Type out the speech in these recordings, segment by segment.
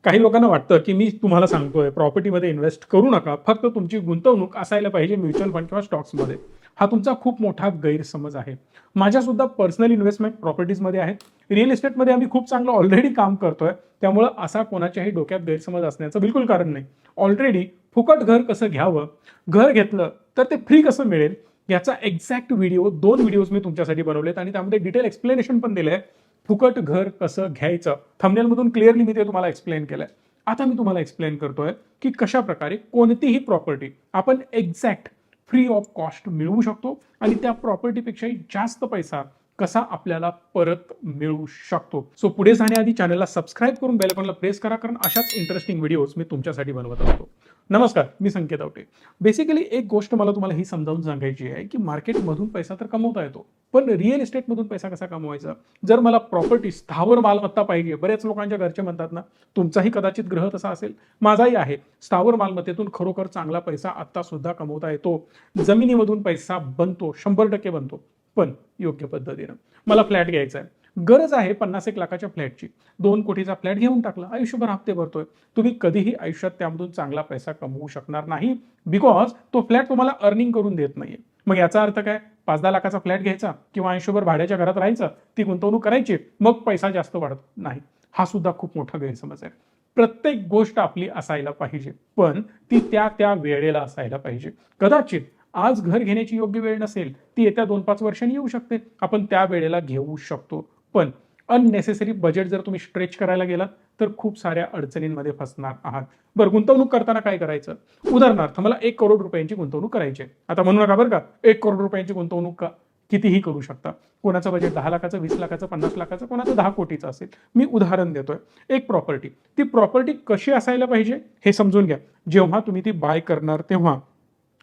काही लोकांना वाटतं, की मी तुम्हाला सांगतोय प्रॉपर्टीमध्ये इन्व्हेस्ट करू नका. फक्त तुमची गुंतवणूक असायला पाहिजे म्युच्युअल फंड किंवा स्टॉक्समध्ये. हा तुमचा खूप मोठा गैरसमज आहे. माझ्यासुद्धा पर्सनल इन्व्हेस्टमेंट प्रॉपर्टीजमध्ये आहेत. रिअल इस्टेटमध्ये आम्ही खूप चांगलं ऑलरेडी काम करतोय. त्यामुळं असा कोणाच्याही डोक्यात गैरसमज असण्याचं बिलकुल कारण नाही. ऑलरेडी फुकट घर कसं घ्यावं, घर घेतलं तर ते फ्री कसं मिळेल, याचा एक्झॅक्ट व्हिडिओ 2 व्हिडिओज मी तुमच्यासाठी बनवलेत आणि त्यामध्ये डिटेल एक्सप्लेनेशन पण दिलंय. फुकट घर कसं घ्यायचं थंबनेलमधून क्लिअरली मी ते तुम्हाला एक्सप्लेन केलंय. आता मी तुम्हाला एक्सप्लेन करतोय की कशा प्रकारे कोणतीही प्रॉपर्टी आपण एक्झॅक्ट फ्री ऑफ कॉस्ट मिळवू शकतो आणि त्या प्रॉपर्टीपेक्षाही जास्त पैसा कसा आपल्याला परत मिळू शकतो. सो पुढे जाण्याआधी चॅनलला सबस्क्राईब करून बेल आयकॉनला प्रेस करा, कारण अशाच इंटरेस्टिंग व्हिडिओज मी तुमच्यासाठी बनवत असतो. नमस्कार, मी संकेत आवटे. बेसिकली एक गोष्ट मला तुम्हाला ही समजावून सांगायची आहे की मार्केटमधून पैसा तर कमवता येतो, पण रिअल इस्टेटमधून पैसा कसा कमवायचा. जर मला प्रॉपर्टी स्थावर मालमत्ता पाहिजे, बरेच लोकांच्या घरचे म्हणतात ना, तुमचाही कदाचित ग्रह तसा असेल, माझाही आहे. स्थावर मालमत्तेतून खरोखर चांगला पैसा आता सुद्धा कमवता येतो. जमिनीमधून पैसा बनतो, 100% बनतो, पण योग्य पद्धतीनं. मला फ्लॅट घ्यायचा आहे, गरज आहे 50-1 लाखाच्या फ्लॅटची. 2 कोटीचा फ्लॅट घेऊन टाकला, आयुष्यभर हप्ते भरतोय. तुम्ही कधीही आयुष्यात त्यामधून चांगला पैसा कमवू शकणार नाही, बिकॉज तो फ्लॅट तुम्हाला अर्निंग करून देत नाहीये. मग याचा अर्थ काय? 5-10 लाखाचा फ्लॅट घ्यायचा किंवा आयुष्यभर भाड्याच्या घरात राहायचं, ती गुंतवणूक करायची, मग पैसा जास्त वाढत नाही. हा सुद्धा खूप मोठा गैरसमज आहे. प्रत्येक गोष्ट आपली असायला पाहिजे, पण ती त्या त्या वेळेला असायला पाहिजे. कदाचित आज घर घेण्याची योग्य वेळ नसेल, ती येत्या 2-5 वर्षांनी येऊ शकते. आपण त्या वेळेला घेऊ शकतो. पण अननेसेसरी बजेट जर तुम्ही स्ट्रेच करायला गेलात तर खूप साऱ्या अडचणींमध्ये फसणार आहात. बरं, गुंतवणूक करताना काय करायचं? उदाहरणार्थ मला 1 करोड रुपयांची गुंतवणूक करायची आहे. आता म्हणू नका बरं का, 1 करोड रुपयांची गुंतवणूक का? कितीही करू शकता. कोणाचं बजेट 10 लाखाचं, 20 लाखाचं, 50 लाखाचं, कोणाचं 10 कोटीचं असेल. मी उदाहरण देतोय. एक प्रॉपर्टी, ती प्रॉपर्टी कशी असायला पाहिजे हे समजून घ्या. जेव्हा तुम्ही ती बाय करणार तेव्हा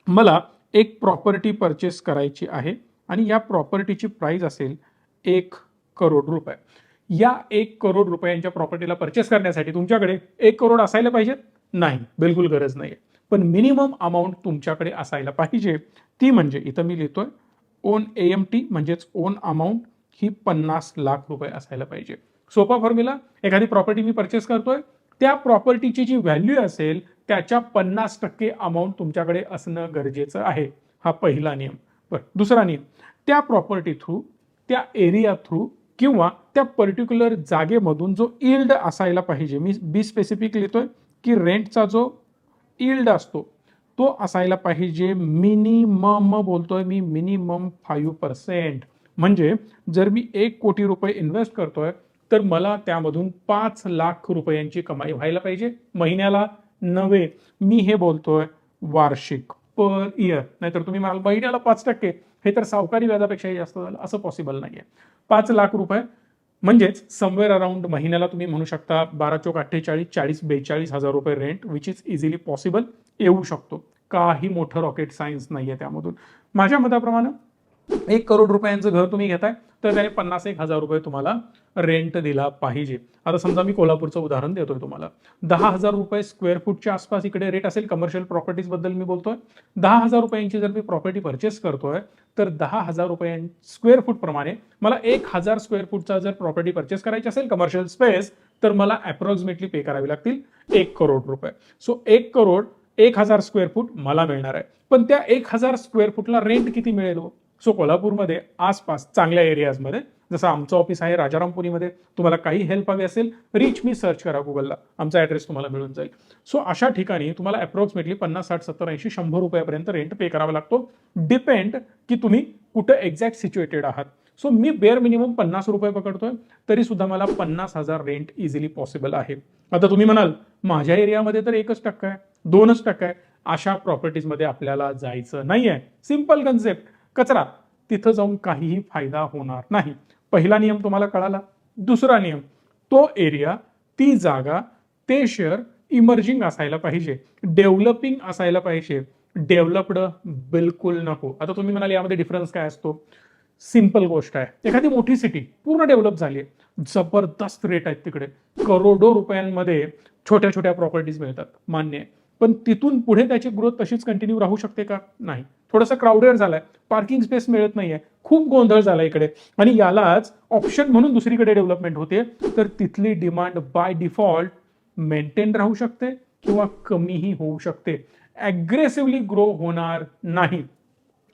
मला एक प्रॉपर्टी परचेस करायची आहे आणि या प्रॉपर्टीची प्राइस असेल 1 करोड रुपये. या 1 करोड रुपयांच्या प्रॉपर्टीला परचेस करण्यासाठी तुमच्याकडे 1 करोड असायला पाहिजेत? नाही, बिलकुल गरज नाहीये. पण मिनिमम अमाऊंट तुमच्याकडे असायला पाहिजे, ती म्हणजे इथं मी लिहितोय ओन AMT म्हणजेच ओन अमाऊंट ही 50 लाख रुपये असायला पाहिजे. सोपा फॉर्म्युला, एखादी प्रॉपर्टी मी परचेस करतोय, त्या प्रॉपर्टीची जी व्हॅल्यू असेल त्याच्या 50% अमाऊंट तुमच्याकडे असणं गरजेचं आहे. हा पहिला नियम. बरं, दुसरा नियम, त्या प्रॉपर्टी थ्रू, त्या एरिया थ्रू किंवा त्या पर्टिक्युलर जागेमधून जो यील्ड असायला पाहिजे. मी बी स्पेसिफिक लिहितोय की रेंटचा जो यील्ड असतो तो असायला पाहिजे मिनिमम, बोलतोय मी मिनिमम 5%. म्हणजे जर मी 1 कोटी रुपये इन्व्हेस्ट करतोय तर मला त्यामधून 5 लाख रुपयांची कमाई व्हायला पाहिजे महिन्याला, नव्हे. मी हे बोलतोय वार्षिक, पर इयर. नाहीतर तुम्ही म्हणाल महिन्याला 5%, हे तर सावकारी व्याजापेक्षाही जास्त झालं. असं पॉसिबल नाहीये. 5 लाख रुपये म्हणजेच समवेअर अराउंड महिन्याला तुम्ही म्हणू शकता 12 चोक 48, 40-42 हजार रुपये rent, which is easily possible, येऊ शकतो. काही मोठं रॉकेट सायन्स नाहीये त्यामधून. माझ्या मताप्रमाणे 1 करोड रुपयांचं घर तुम्ही घेताय तर त्याने 50-1 हजार रुपये तुम्हाला रेंट दिला पाहिजे. आता समजा मी कोल्हापूरचं उदाहरण देतोय तुम्हाला. 10,000 रुपये स्क्वेअर फूटच्या आसपास इकडे रेट असेल. कमर्शियल प्रॉपर्टीज बद्दल मी बोलतोय. 10,000 रुपयांची जर मी प्रॉपर्टी परचेस करतोय तर 10,000 रुपये स्क्वेअर फूट प्रमाणे मला 1,000 स्क्वेअर फूटचा जर प्रॉपर्टी परचेस करायची असेल कमर्शियल स्पेस, तर मला अप्रॉक्सिमेटली पे करावी लागतील 1 करोड रुपये. सो 1 करोड 1,000 स्क्वेअर फूट मला मिळणार आहे. पण त्या 1,000 स्क्वेअर फूटला रेंट किती मिळेल? सो कोल्हापूरमध्ये आसपास चांगल्या एरियाजमध्ये, जसं आमचं ऑफिस आहे राजारामपुरीमध्ये, तुम्हाला काही हेल्प हवी असेल, रिच मी सर्च करा गुगलला, आमचा ॲड्रेस तुम्हाला मिळून जाईल. सो अशा ठिकाणी तुम्हाला अप्रॉक्सिमेटली 50, 60, 70, 80, 100 रुपयापर्यंत रेंट पे करावा लागतो. डिपेंड की तुम्ही कुठं एक्झॅक्ट सिच्युएटेड आहात. सो मी बेअर मिनिमम 50 रुपये पकडतोय, तरी सुद्धा मला 50,000 रेंट इझिली पॉसिबल आहे. आता तुम्ही म्हणाल माझ्या एरियामध्ये तर 1% आहे, 2% आहे. अशा प्रॉपर्टीजमध्ये आपल्याला जायचं नाहीये. सिंपल कन्सेप्ट, कचरा, तिथं जाऊन काहीही फायदा होणार नाही. पहिला नियम तुम्हाला कळाला. दुसरा नियम, तो एरिया, ती जागा, ते शेअर इमर्जिंग असायला पाहिजे, डेव्हलपिंग असायला पाहिजे. डेव्हलप्ड बिलकुल नको. आता तुम्ही म्हणाल यामध्ये डिफरन्स काय असतो? सिंपल गोष्ट आहे. एखादी मोठी सिटी पूर्ण डेव्हलप झाली आहे, जबरदस्त रेट आहेत तिकडे, करोडो रुपयांमध्ये छोट्या छोट्या प्रॉपर्टीज मिळतात, मान्य आहे. पण तिथून पुढे त्याची ग्रोथ तशीच कंटिन्यू राहू शकते का? नाही. थोडंसं क्राऊडेड झालाय, पार्किंग स्पेस मिळत नाहीये, खूप गोंधळ झाला इकडे, आणि यालाच ऑप्शन म्हणून दुसरीकडे डेव्हलपमेंट होते, तर तिथली डिमांड बाय डिफॉल्ट मेंटेन राहू शकते किंवा कमीही होऊ शकते. ॲग्रेसिव्हली ग्रो होणार नाही.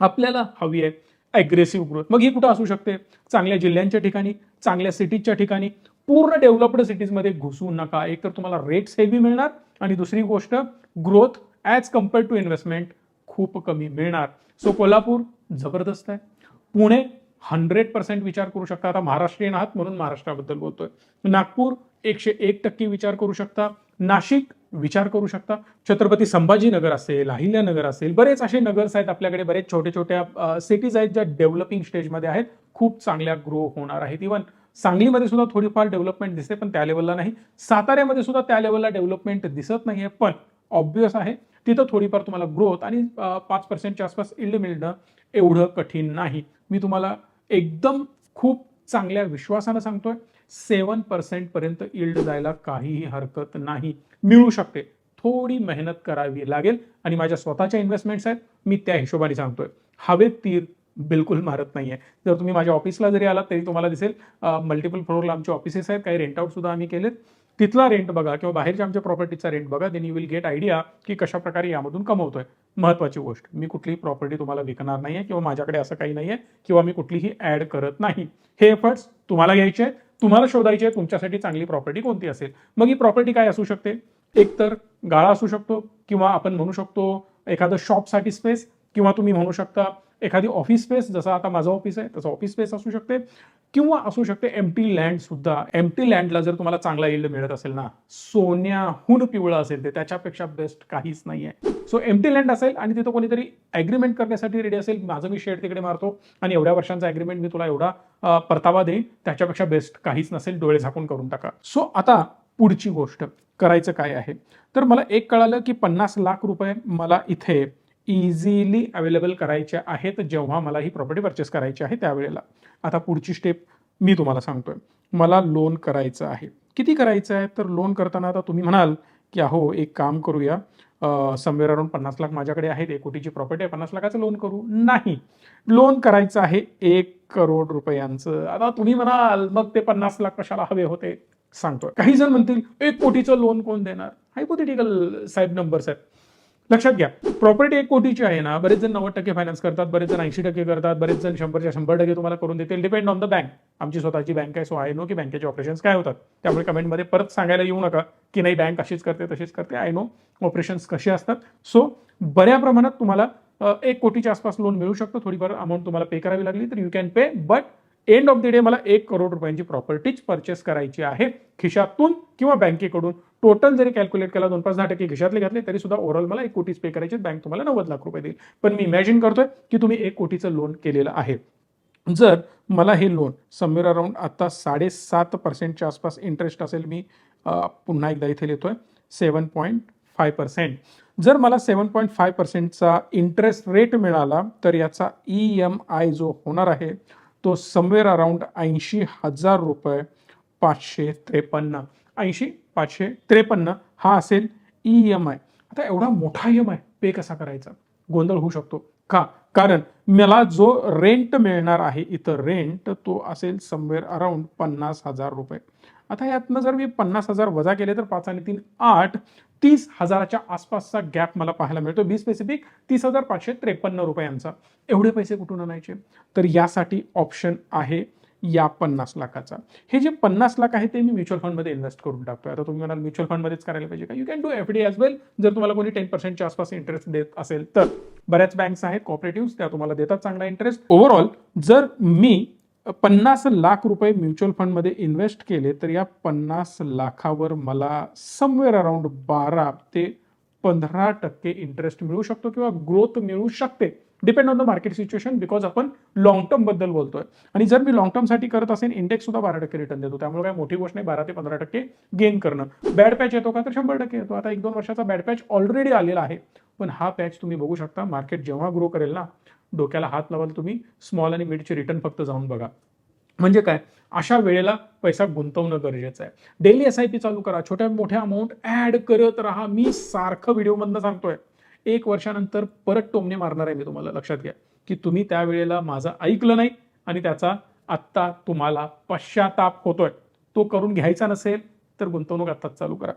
आपल्याला हवी आहे ॲग्रेसिव्ह ग्रोथ. मग ही कुठं असू शकते? चांगल्या जिल्ह्यांच्या ठिकाणी, चांगल्या सिटीजच्या ठिकाणी. पूर्ण डेव्हलप्ड सिटीजमध्ये घुसू नका. एक तर तुम्हाला रेट्स हेवी मिळणार आणि दुसरी गोष्ट growth as compared to investment खूप कमी मिळणार. सो कोल्हापूर जबरदस्त आहे. पुणे 100% विचार करू शकता. आता महाराष्ट्रीयन आहात म्हणून महाराष्ट्राबद्दल बोलतोय. नागपूर 101% विचार करू शकता. नाशिक विचार करू शकता. छत्रपती संभाजीनगर असेल, अहिल्यानगर असेल, बरेच असे नगर्स आहेत आपल्याकडे, बरेच छोटे छोट्या सिटीज आहेत ज्या डेव्हलपिंग स्टेजमध्ये आहेत, खूप चांगल्या ग्रो होणार आहेत. इव्हन सांगलीमध्ये सुद्धा थोडीफार डेव्हलपमेंट दिसते, पण त्या लेवलला नाही. साताऱ्यामध्ये सुद्धा त्या लेवलला डेव्हलपमेंट दिसत नाहीये, पण ऑब्व्हियस आहे तिथं थोडीफार तुम्हाला ग्रोथ आणि 5%च्या आसपास इल्ड मिळणं एवढं कठीण नाही. मी तुम्हाला एकदम खूप चांगल्या विश्वासानं सांगतोय, 7% पर्यंत इल्ड जायला काहीही हरकत नाही. मिळू शकते. थोडी मेहनत करावी लागेल आणि माझ्या स्वतःच्या इन्व्हेस्टमेंट्स आहेत, मी त्या हिशोबाने सांगतोय. हवेत तीर बिलकुल मारत नाहीये. जर तुम्ही माझ्या ऑफिसला जरी आलात तरी तुम्हाला दिसेल मल्टिपल फ्लोअरला आमचे ऑफिसेस आहेत, काही रेंट आउट सुद्धा आम्ही केलेत. तिथला रेंट बघा किंवा बाहेरच्या आमच्या प्रॉपर्टीचा रेंट बघा, then you will get idea की कशा प्रकारे यामधून कमवतोय. महत्वाची गोष्ट, मी कुठलीही प्रॉपर्टी तुम्हाला विकणार नाहीये किंवा माझ्याकडे असं काही नाहीये किंवा मी कुठलीही ऍड करत नाही. हे एफर्ट्स तुम्हाला घ्यायचे आहेत, तुम्हाला शोधायचे आहे तुमच्यासाठी चांगली प्रॉपर्टी कोणती असेल. मग ही प्रॉपर्टी काय असू शकते? एक तर गाळा असू शकतो किंवा आपण म्हणू शकतो एखादं शॉपसाठी स्पेस किंवा तुम्ही म्हणू शकता एखादी ऑफिस स्पेस, जसं आता माझं ऑफिस आहे तसं ऑफिस स्पेस असू शकते किंवा असू शकते एम्प्टी लँड सुद्धा. एम्प्टी लँडला जर तुम्हाला चांगला यील्ड मिळत असेल ना, सोन्याहून पिवळं असेल ते, त्याच्यापेक्षा बेस्ट काहीच नाहीये. सो एम्प्टी लँड असेल आणि तिथं कोणीतरी ॲग्रीमेंट करण्यासाठी रेडी असेल, माझं मी शेड तिकडे मारतो आणि एवढ्या वर्षांचा ॲग्रीमेंट मी तुला एवढा परतावा देईन, त्याच्यापेक्षा बेस्ट काहीच नसेल. डोळे झाकून करून टाका. सो आता पुढची गोष्ट करायचं काय आहे, तर मला एक कळालं की 50 लाख रुपये मला इथे इझिली अवेलेबल करायचे आहेत जेव्हा मला ही प्रॉपर्टी परचेस करायची आहे त्यावेळेला. आता पुढची स्टेप मी तुम्हाला सांगतोय. मला लोन करायचं आहे. किती करायचं आहे? तर लोन करताना आता तुम्ही म्हणाल की अहो एक काम करूया, समवेअर अराउंड 50 लाख माझ्याकडे आहेत, 1 कोटीची प्रॉपर्टी आहे, 50 लाखाचं लोन करू. नाही, लोन करायचं आहे 1 करोड रुपयांचं. आता तुम्ही म्हणाल मग ते 50 लाख कशाला हवे होते? सांगतोय. काही जण म्हणतील 1 कोटीचं लोन कोण देणार? हायपोथेटिकल साहेब नंबर्स आहेत. लक्षात घ्या, प्रॉपर्टी 1 कोटीची आहे ना, बरेच जण 90% फायनान्स करतात, बरेच जण 80% करतात, बरेच जण 100च्या 100% तुम्हाला करून देतील. Depend on the bank. आमची स्वतःची बँक आहे, सो आय नो की बँकेचे ऑपरेशन्स काय होतात. त्यामुळे कमेंटमध्ये परत सांगायला येऊ नका की नाही बँक अशीच करते तशीच करते. आय नो ऑपरेशन्स कसे असतात. सो बऱ्या प्रमाणात तुम्हाला 1 कोटीच्या आसपास लोन मिळू शकतं. थोडीफार अमाऊंट तुम्हाला पे करावी लागली तर you can pay, but end of the day मला 1 करोड रुपयांची प्रॉपर्टीज परचेस करायची आहे, खिशातून किंवा बँकेकडून. टोटल जरी कॅल्क्युलेट केला 2-5-10% खिशातले घातले तरी सुद्धा ओव्हरऑल मला 1 कोटीच पे करायचे, बँक तुम्हाला 90 लाख रुपये देईल. पण मी इमॅजिन करतोय की तुम्ही 1 कोटीचं लोन केलेलं आहे. जर मला हे लोन समवेअर अराउंड आता 7.5% आसपास इंटरेस्ट असेल, मी पुन्हा एकदा इथे लिहितोय 7.5%. जर मला 7.5%चा इंटरेस्ट रेट मिळाला तर याचा EMI जो होणार आहे तो समवेअर अराउंड 80,000 रुपये 553. 80,553 हा असेल EMI. आता एवढा मोठा EMI पे कसा करायचा? गोंधळ होऊ शकतो. का? कारण मला जो रेंट मिळणार आहे इथं, रेंट तो असेल समवेअर अराउंड 50,000 रुपये. आता यातनं जर मी 50,000 वजा केले तर 5 आणि 3 8, 30,000च्या आसपासचा गॅप मला पाहायला मिळतो. बी स्पेसिफिक 30,553 रुपयांचा. एवढे पैसे कुठून आणायचे? तर यासाठी ऑप्शन आहे या 50 लाखाचा. हे जे 50 लाख आहे ते मी म्युच्युअल फंडमध्ये इन्व्हेस्ट करून टाकतोय. आता तुम्ही म्हणाल म्युच्युअल फंडमध्येच करायला पाहिजे का? You can do FD as well. जर तुम्हाला कोणी 10%च्या आसपास इंटरेस्ट देत असेल तर. बऱ्याच बँक्स आहेत कॉपरेटिव्ह, त्या तुम्हाला देतात चांगला इंटरेस्ट. ओव्हरऑल जर मी 50 लाख रुपये म्युच्युअल फंडमध्ये इन्व्हेस्ट केले तर या 50 लाखावर मला समवेअर अराउंड 12 ते 15% इंटरेस्ट मिळू शकतो किंवा ग्रोथ मिळू शकते. Depend on the market situation, because आपण लॉंग टर्म बद्दल बोलतोय. आणि जर मी लॉंग टर्मसाठी करत असेल, इंडेक्स सुद्धा 12% रिटर्न देतो. त्यामुळे काय मोठी गोष्ट नाही 12 ते 15% गेन करणं. बॅड पॅच येतो का? तर 100% येतो. आता 1-2 वर्षाचा बॅड पॅच ऑलरेडी आलेला आहे. पण हा पॅच तुम्ही बघू शकता, मार्केट जेव्हा ग्रो करेल ना, डोक्याला हात लावाल तुम्ही. स्मॉल आणि मिडचे रिटर्न फक्त जाऊन बघा. म्हणजे काय, अशा वेळेला पैसा गुंतवणं गरजेचं आहे. डेली SIP चालू करा, छोट्या मोठ्या अमाऊंट ऍड करत राहा. मी सारखं व्हिडिओमधनं सांगतोय. 1 वर्षानंतर परत टोमणे मारणार आहे मी तुम्हाला. लक्षात घ्या की तुम्ही त्यावेळेला माझं ऐकलं नाही आणि त्याचा आत्ता तुम्हाला पश्चाताप होतोय. तो करून घ्यायचा नसेल तर गुंतवणूक आत्ताच चालू करा.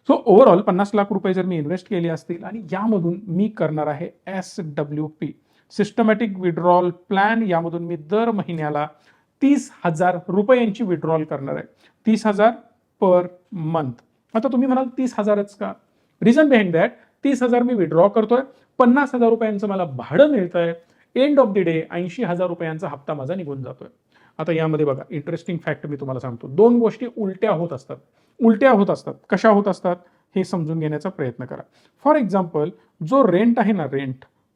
सो ओव्हरऑल 50 लाख रुपये जर मी इन्व्हेस्ट केले असतील आणि यामधून मी करणार आहे SWP, सिस्टमॅटिक विड्रॉल प्लॅन, यामधून मी दर महिन्याला 30,000 रुपयांची विड्रॉल करणार आहे. 30,000 पर मंथ. आता तुम्ही म्हणाल 30,000च का? Reason behind that, 30,000 me withdraw करतोय, 50,000 रुपयांचं मला भाडं मिळतंय, एंड ऑफ द डे 80,000 रुपयांचा हप्ता माझा निघून जातोय. आता यामध्ये बघा इंटरेस्टिंग फॅक्ट मी तुम्हाला सांगतो. दोन गोष्टी उलट्या होत असतात. उलट्या होत असतात. कशा होत असतात हे समजून घेण्याचा प्रयत्न करा. फॉर एक्झाम्पल, जो रेंट आहे ना,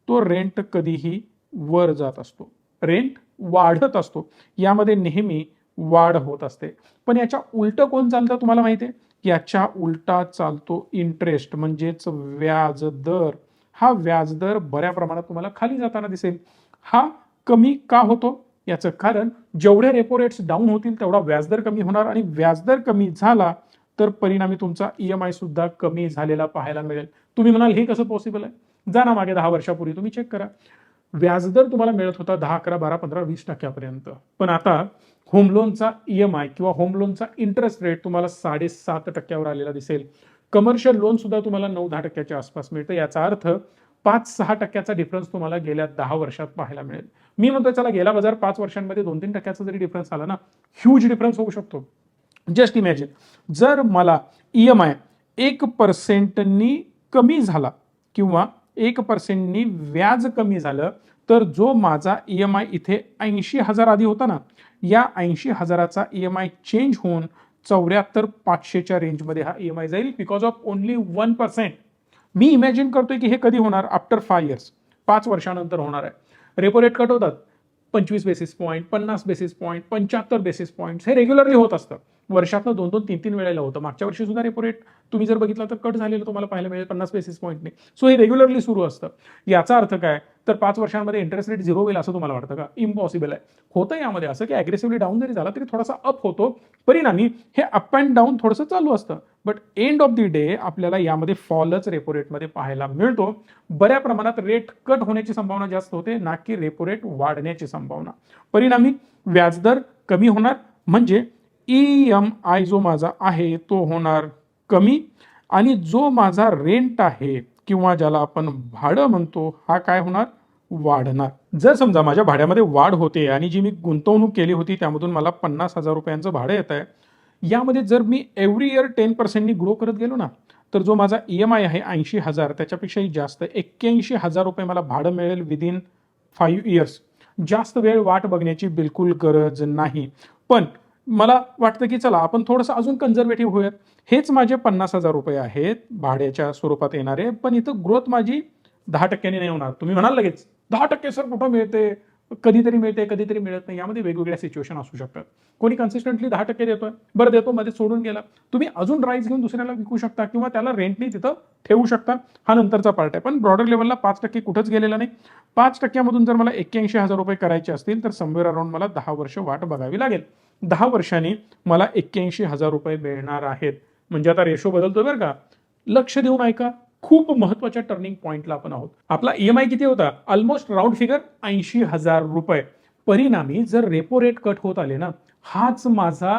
तो रेंट कधीही वर जात असतो, रेंट वाढत असतो, यामध्ये नेहमी वाढ होत असते. पण याच्या उलट कोण चालतं तुम्हाला माहिती आहे? याच्या उलटा चालतो इंटरेस्ट, म्हणजेच व्याजदर. हा व्याजदर बऱ्या प्रमाणात तुम्हाला खाली जाताना दिसेल. हा कमी का होतो? याचं कारण जेवढे रेपो रेट्स डाऊन होतील तेवढा व्याजदर कमी होणार, आणि व्याजदर कमी झाला तर परिणामी तुमचा EMI सुद्धा कमी झालेला पाहायला मिळेल. तुम्ही म्हणाल हे कसं पॉसिबल आहे? जा ना मागे 10 वर्षापूर्वी तुम्ही चेक करा. व्याजदर तुम्हाला मिळत होता 10, 11, 12, 15, 20% पण आता होम लोनचा EMI किंवा होम लोनचा इंटरेस्ट रेट तुम्हाला 7.5% आलेला दिसेल. कमर्शियल लोन सुद्धा तुम्हाला 9-10% आसपास मिळतं. याचा अर्थ 5-6% डिफरन्स तुम्हाला गेल्या 10 वर्षात पाहायला मिळेल. मी म्हणतो चला गेला बाजार 5 वर्षांमध्ये 2-3% जरी डिफरन्स आला ना, ह्यूज डिफरन्स होऊ शकतो. जस्ट इमॅजिन, जर मला EMI 1%नी कमी झाला किंवा 1%नी व्याज कमी झालं, तर जो माझा EMI इथे 80,000 आधी होता ना, या 80,000चा EMI चेंज होऊन 74,500च्या रेंजमध्ये हा EMI जाईल, because of only 1%. Me imagine करतोय की हे कधी होणार? आफ्टर 5 इयर्स, 5 वर्षानंतर होणार आहे. रेपो रेट कट होतात 25 basis point, 50 basis point, 75 basis point, हे रेग्युलरली होत असतं. वर्षातनं 2-2, 3-3 वेळेला होतं. मागच्या वर्षी सुद्धा रेपो रेट तुम्ही जर बघितला तर कट झालेलं तुम्हाला पाहायला मिळेल 50 बेसिस पॉईंटने. सो हे रेग्युलरली सुरू असतं. याचा अर्थ काय? तर 5 वर्षांमध्ये इंटरेस्ट रेट 0 होईल असं तुम्हाला वाटतं का? इम्पॉसिबल आहे. होतं यामध्ये असं की अग्रेसिव्हली डाऊन जरी झाला तरी थोडासा अप होतो, परिणामी हे अप अँड डाऊन थोडंसं चालू असतं. But end of the day आपल्याला यामध्ये फॉलच रेपो रेटमध्ये पाहायला मिळतो. बऱ्या प्रमाणात रेट कट होण्याची संभावना जास्त होते, ना की रेपो रेट वाढण्याची संभावना. परिणामी व्याजदर कमी होणार, म्हणजे EMI जो माझा आहे तो होणार कमी, आणि जो माझा रेंट आहे किंवा ज्याला आपण भाडं म्हणतो हा काय होणार? वाढणार. जर समजा माझ्या भाड्यामध्ये वाढ होते आणि जी मी गुंतवणूक केली होती त्यामधून मला 50,000 रुपयांचं भाडं येत आहे, यामध्ये जर मी एव्हरी इयर 10%नी ग्रो करत गेलो ना, तर जो माझा EMI आहे 80,000 त्याच्यापेक्षाही जास्त 81,000 रुपये मला भाडं मिळेल विदिन 5 इयर्स. जास्त वेळ वाट बघण्याची बिलकुल गरज नाही. पण मला वाटतं की चला आपण थोडंसं अजून कन्झर्वेटिव्ह होऊयात. हेच माझे 50,000 रुपये आहेत भाड्याच्या स्वरूपात येणारे, पण इथं ग्रोथ माझी 10%नी नाही होणार. तुम्ही म्हणाल लगेच 10% सर कुठं मिळते? कधीतरी मिळते, कधीतरी मिळत नाही. यामध्ये वेगवेगळ्या सिच्युएशन असू शकतात. कोणी कन्सिस्टंटली 10% देतोय, बरं देतो, मध्ये सोडून गेला. तुम्ही अजून राईस घेऊन दुसऱ्याला विकू शकता किंवा त्याला रेंटनी तिथं ठेवू शकता. हा नंतरचा पार्ट आहे. पण ब्रॉडर लेवलला 5% कुठंच गेलेला नाही. 5%मधून जर मला 81,000 रुपये करायचे असतील तर समवेअर अराउंड मला 10 वर्ष वाट बघावी लागेल. 10 वर्षांनी मला 81,000 रुपये मिळणार आहेत. म्हणजे आता रेशो बदलतोय बरं का. लक्ष देऊन ऐका. खूप महत्वाच्या टर्निंग पॉइंटला आपण आहोत. आपला EMI किती होता? ऑलमोस्ट राऊंड फिगर 80,000 रुपये. परिणामी जर रेपो रेट कट होत आले ना, हाच माझा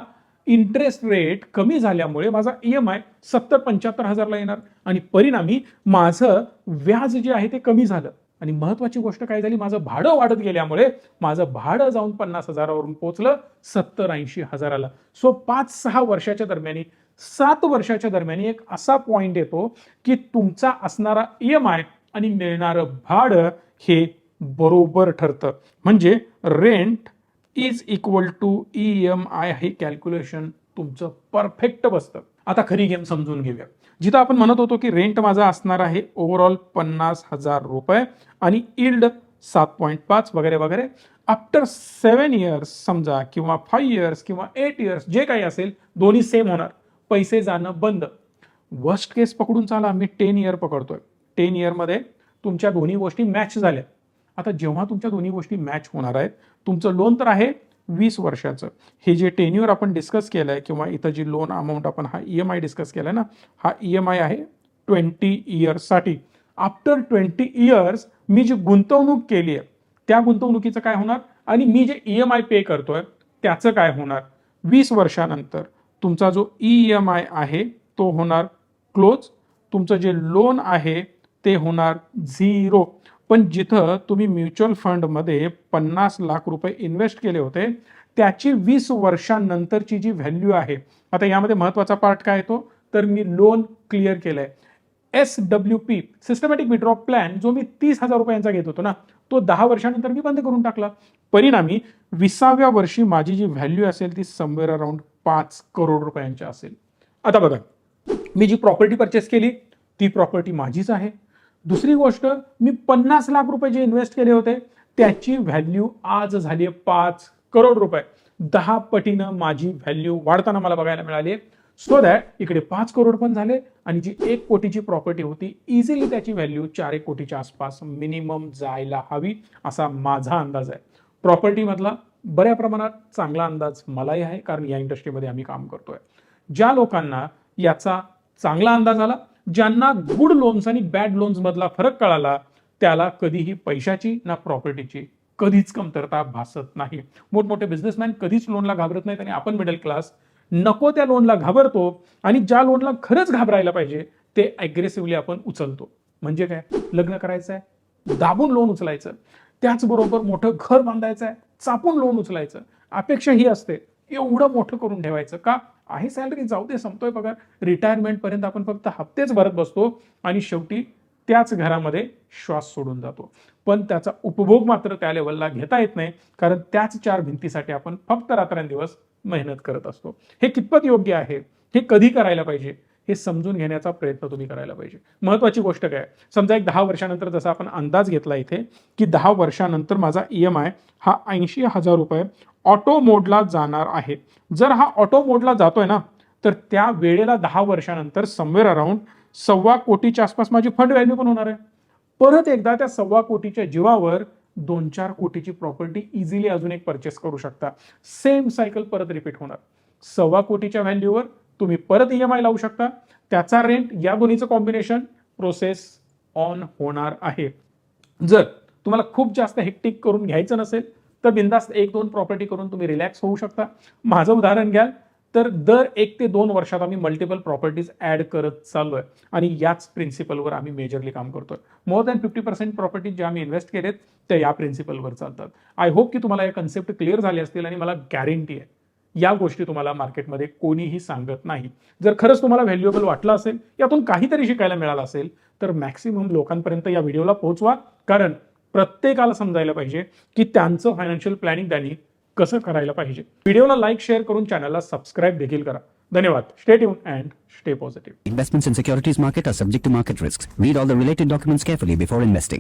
इंटरेस्ट रेट कमी झाल्यामुळे माझा EMI 70-75,000 ला येणार, आणि परिणामी माझं व्याज जे आहे ते कमी झालं. आणि महत्वाची गोष्ट काय झाली? माझं भाडं वाढत गेल्यामुळे माझं भाडं जाऊन 50,000 वरून पोहोचलं 70-80,000ला. सो 5-6 वर्षाच्या दरम्यान, 7 वर्षाच्या दरम्यान एक असा पॉइंट येतो की तुमचा असणारा EMI आणि मिळणारं भाडं हे बरोबर ठरतं. म्हणजे rent is equal to EMI हे कॅल्क्युलेशन तुमचं परफेक्ट बसतं. आता खरी गेम समजून घेऊया. जिथं आपण म्हणत होतो की रेंट माझा असणार आहे ओव्हरऑल 50,000 रुपये आणि इल्ड 7.5 वगैरे वगैरे. आफ्टर 7 इयर्स समजा किंवा 5 इयर्स किंवा 8 इयर्स जे काही असेल, दोन्ही सेम होणार. पैसे जाणं बंद. वर्स्ट केस पकडून चाला, मी 10 इयर पकडतोय. 10 इयरमध्ये तुमच्या दोन्ही गोष्टी मॅच झाल्या. आता जेव्हा तुमच्या दोन्ही गोष्टी मॅच होणार आहेत, तुमचं लोन तर आहे 20 वर्षाचं. हे जे टेन्युअर आपण डिस्कस केलंय किंवा इथं जी लोन अमाऊंट आपण हा EMI डिस्कस केलाय ना, हा EMI आहे 20 इयर्ससाठी. आफ्टर 20 इयर्स मी जी गुंतवणूक केली आहे त्या गुंतवणुकीचं काय होणार, आणि मी जे EMI पे करतोय त्याचं काय होणार? 20 वर्षानंतर तुमचा जो EMI आहे तो होणार क्लोज, तुमचं जे लोन आहे ते होणार 0. पण जिथं तुम्ही म्युच्युअल फंडमध्ये 50 लाख रुपये इन्व्हेस्ट केले होते त्याची 20 वर्षांनंतरची जी व्हॅल्यू आहे, आता यामध्ये महत्वाचा पार्ट काय येतो तर मी लोन क्लिअर केलंय. SWP सिस्टमॅटिक विड्रॉ प्लॅन जो मी 30,000 रुपयांचा घेत होतो ना तो 10 वर्षानंतर मी बंद करून टाकला. परिणामी 20व्या वर्षी माझी जी व्हॅल्यू असेल ती समवेअर अराउंड 5 करोड रुपयांची असेल. आता बघा, मी जी प्रॉपर्टी परचेस केली ती प्रॉपर्टी माझीच आहे. दुसरी गोष्ट, मी 50 लाख रुपये जे इन्व्हेस्ट केले होते त्याची व्हॅल्यू आज झाली आहे 5 करोड रुपये. 10 पटीनं माझी व्हॅल्यू वाढताना मला बघायला मिळाली आहे. सो दॅट इकडे 5 करोड पण झाले आणि जी 1 कोटीची प्रॉपर्टी होती इझिली त्याची व्हॅल्यू 4-1 कोटीच्या आसपास मिनिमम जायला हवी असा माझा अंदाज आहे. प्रॉपर्टी मधला बऱ्या प्रमाणात चांगला अंदाज मलाही आहे, कारण या इंडस्ट्रीमध्ये आम्ही काम करतोय. ज्या लोकांना याचा चांगला अंदाज आला, ज्यांना गुड लोन्स आणि बॅड लोन्स मधला फरक कळाला, त्याला कधीही पैशाची ना प्रॉपर्टीची कधीच कमतरता भासत नाही. मोठमोठे बिझनेसमॅन कधीच लोनला घाबरत नाहीत आणि आपण मिडल क्लास नको त्या लोनला घाबरतो आणि ज्या लोनला खरंच घाबरायला पाहिजे ते अग्रेसिव्हली आपण उचलतो. म्हणजे काय, लग्न करायचं आहे दाबून लोन उचलायचं, त्याचबरोबर मोठं घर बांधायचं आहे चापून लोन उचलायचं. अपेक्षा ही असते एवढं मोठं करून ठेवायचं का, आहे सॅलरी जाऊ दे संपतोय पगार, रिटायरमेंट पर्यंत आपण फक्त हप्तेच भरत बसतो आणि शेवटी त्याच घरामध्ये श्वास सोडून जातो. पण त्याचा उपभोग मात्र त्या लेवलला घेता येत नाही, कारण त्याच 4 भिंतीसाठी आपण फक्त रात्रंदिवस मेहनत करत असतो. हे कितपत योग्य आहे, हे कधी करायला पाहिजे हे समजून घेण्याचा प्रयत्न तुम्ही करायला पाहिजे. महत्वाची गोष्ट काय, समजा एक 10 वर्षानंतर जसा आपण अंदाज घेतला इथे की 10 वर्षानंतर माझा EMI हा 80,000 रुपये ऑटो मोडला जाणार आहे. जर हा ऑटो मोडला जातोय ना तर त्या वेळेला 10 वर्षानंतर समवेअर अराउंड 1.25 कोटीच्या आसपास माझी फंड व्हॅल्यू पण होणार आहे. परत एकदा त्या 1.25 कोटीच्या जीवावर 2-4 कोटीची प्रॉपर्टी इझिली अजून एक परचेस करू शकता. सेम सायकल परत रिपीट होणार. 1.25 कोटीच्या व्हॅल्यूवर तुम्ही परत EMI लावू शकता, त्याचा रेंट, या दोन्हीचं कॉम्बिनेशन प्रोसेस ऑन होणार आहे. जर तुम्हाला खूप जास्त हेक्टिक करून घ्यायचं नसेल तर बिंदास्त 1-2 प्रॉपर्टी करून तुम्ही रिलॅक्स होऊ शकता. माझं उदाहरण घ्याल तर दर 1 ते 2 वर्षात आम्ही मल्टिपल प्रॉपर्टीज ऍड करत चाललोय आणि याच प्रिन्सिपलवर आम्ही मेजरली काम करतोय. मोर दॅन 50% प्रॉपर्टी ज्या आम्ही इन्व्हेस्ट केलेत त्या या प्रिन्सिपलवर चालतात. आय होप की तुम्हाला हे कन्सेप्ट क्लिअर झाले असतील आणि मला गॅरंटी आहे या गोष्टी तुम्हाला मार्केटमध्ये कोणीही सांगत नाही. जर खरंच तुम्हाला व्हॅल्युएबल वाटलं असेल, यातून काहीतरी शिकायला मिळालं असेल तर मॅक्सिमम लोकांपर्यंत या व्हिडिओला पोहोचवा, कारण प्रत्येकाला समजायला पाहिजे की त्यांचं फायनान्शियल प्लॅनिंग त्यांनी कसं करायला पाहिजे. व्हिडिओला लाईक शेअर करून चॅनलला सबस्क्राईब देखील करा. धन्यवाद. Stay tune and stay positive. Investments in securities market are subject to market risks. Read all the related documents carefully before investing.